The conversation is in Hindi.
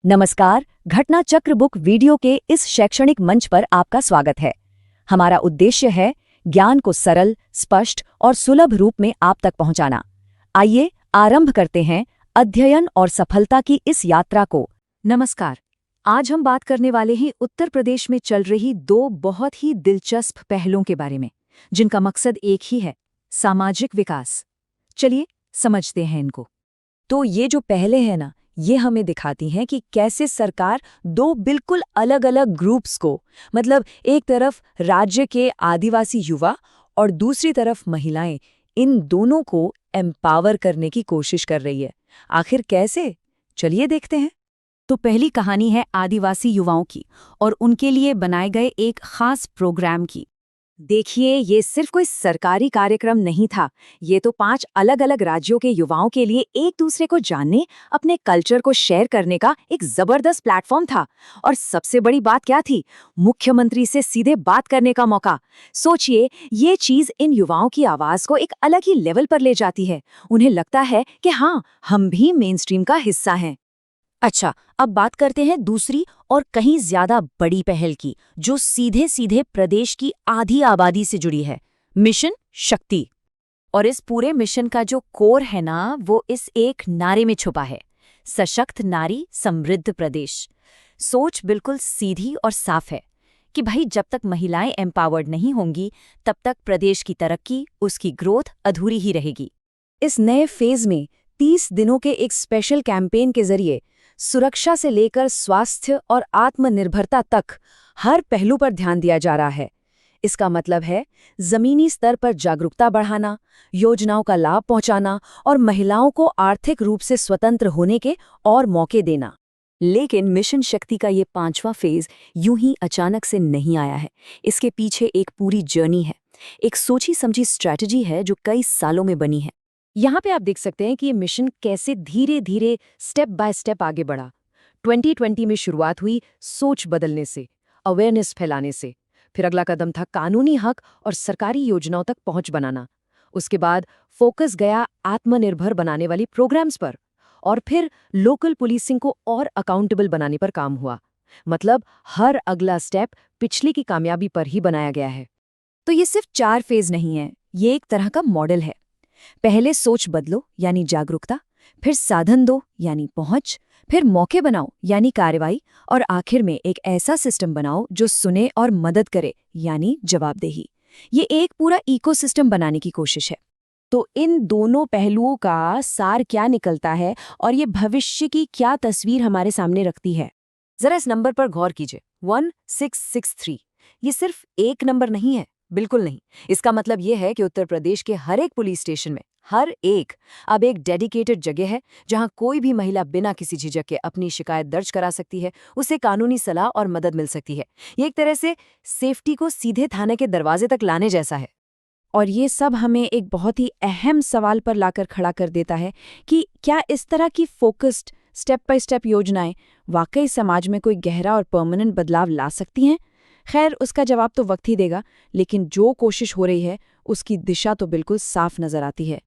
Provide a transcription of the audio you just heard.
नमस्कार, घटना चक्र बुक वीडियो के इस शैक्षणिक मंच पर आपका स्वागत है। हमारा उद्देश्य है ज्ञान को सरल, स्पष्ट और सुलभ रूप में आप तक पहुंचाना। आइए आरंभ करते हैं अध्ययन और सफलता की इस यात्रा को। नमस्कार, आज हम बात करने वाले हैं उत्तर प्रदेश में चल रही दो बहुत ही दिलचस्प पहलों के बारे में, जिनका मकसद एक ही है, सामाजिक विकास। चलिए समझते हैं इनको। तो ये जो पहले हैं ना, ये हमें दिखाती हैं कि कैसे सरकार दो बिल्कुल अलग-अलग ग्रुप्स को, मतलब एक तरफ राज्य के आदिवासी युवा और दूसरी तरफ महिलाएं, इन दोनों को एम्पावर करने की कोशिश कर रही है। आखिर कैसे? चलिए देखते हैं। तो पहली कहानी है आदिवासी युवाओं की और उनके लिए बनाए गए एक खास प्रोग्राम की। देखिए, ये सिर्फ कोई सरकारी कार्यक्रम नहीं था। ये तो 5 अलग-अलग राज्यों के युवाओं के लिए एक दूसरे को जानने, अपने कल्चर को शेयर करने का एक जबरदस्त प्लेटफॉर्म था। और सबसे बड़ी बात क्या थी? मुख्यमंत्री से सीधे बात करने का मौका। सोचिए, ये चीज इन युवाओं की आवाज को एक अलग ही लेवल पर ले जाती है। उन्हें लगता है कि हाँ, हम भी मेनस्ट्रीम का हिस्सा हैं। अच्छा, अब बात करते हैं दूसरी और कहीं ज्यादा बड़ी पहल की, जो सीधे सीधे प्रदेश की आधी आबादी से जुड़ी है, मिशन शक्ति। और इस पूरे मिशन का जो कोर है ना, वो इस एक नारे में छुपा है, सशक्त नारी समृद्ध प्रदेश। सोच बिल्कुल सीधी और साफ है कि भाई, जब तक महिलाएं एम्पावर्ड नहीं होंगी, तब तक प्रदेश की तरक्की, उसकी ग्रोथ अधूरी ही रहेगी। इस नए फेज में 30 दिनों के एक स्पेशल कैंपेन के जरिए सुरक्षा से लेकर स्वास्थ्य और आत्मनिर्भरता तक हर पहलू पर ध्यान दिया जा रहा है। इसका मतलब है जमीनी स्तर पर जागरूकता बढ़ाना, योजनाओं का लाभ पहुंचाना और महिलाओं को आर्थिक रूप से स्वतंत्र होने के और मौके देना। लेकिन मिशन शक्ति का ये 5वां फेज यूं ही अचानक से नहीं आया है। इसके पीछे एक पूरी जर्नी है, एक सोची समझी स्ट्रैटेजी है जो कई सालों में बनी है। यहाँ पे आप देख सकते हैं कि ये मिशन कैसे धीरे धीरे स्टेप बाय स्टेप आगे बढ़ा। 2020 में शुरुआत हुई सोच बदलने से, अवेयरनेस फैलाने से। फिर अगला कदम था कानूनी हक और सरकारी योजनाओं तक पहुंच बनाना। उसके बाद फोकस गया आत्मनिर्भर बनाने वाली प्रोग्राम्स पर, और फिर लोकल पुलिसिंग को और अकाउंटेबल बनाने पर काम हुआ। मतलब हर अगला स्टेप पिछली की कामयाबी पर ही बनाया गया है। तो ये सिर्फ 4 फेज नहीं है, ये एक तरह का मॉडल है। पहले सोच बदलो यानी जागरूकता, फिर साधन दो यानी पहुंच, फिर मौके बनाओ यानी कार्रवाई, और आखिर में एक ऐसा सिस्टम बनाओ जो सुने और मदद करे यानी जवाबदेही। ये एक पूरा इकोसिस्टम बनाने की कोशिश है। तो इन दोनों पहलुओं का सार क्या निकलता है और ये भविष्य की क्या तस्वीर हमारे सामने रखती है? जरा इस नंबर पर गौर कीजिए, 1663। ये सिर्फ एक नंबर नहीं है, बिल्कुल नहीं। इसका मतलब ये है कि उत्तर प्रदेश के हर एक पुलिस स्टेशन में, हर एक, अब एक डेडिकेटेड जगह है जहां कोई भी महिला बिना किसी झिझक के अपनी शिकायत दर्ज करा सकती है, उसे कानूनी सलाह और मदद मिल सकती है। ये एक तरह से सेफ्टी को सीधे थाने के दरवाजे तक लाने जैसा है। और ये सब हमें एक बहुत ही अहम सवाल पर लाकर खड़ा कर देता है कि क्या इस तरह की फोकस्ड स्टेप बाय स्टेप योजनाएं वाकई समाज में कोई गहरा और परमानेंट बदलाव ला सकती हैं? खैर, उसका जवाब तो वक्त ही देगा, लेकिन जो कोशिश हो रही है उसकी दिशा तो बिल्कुल साफ नजर आती है।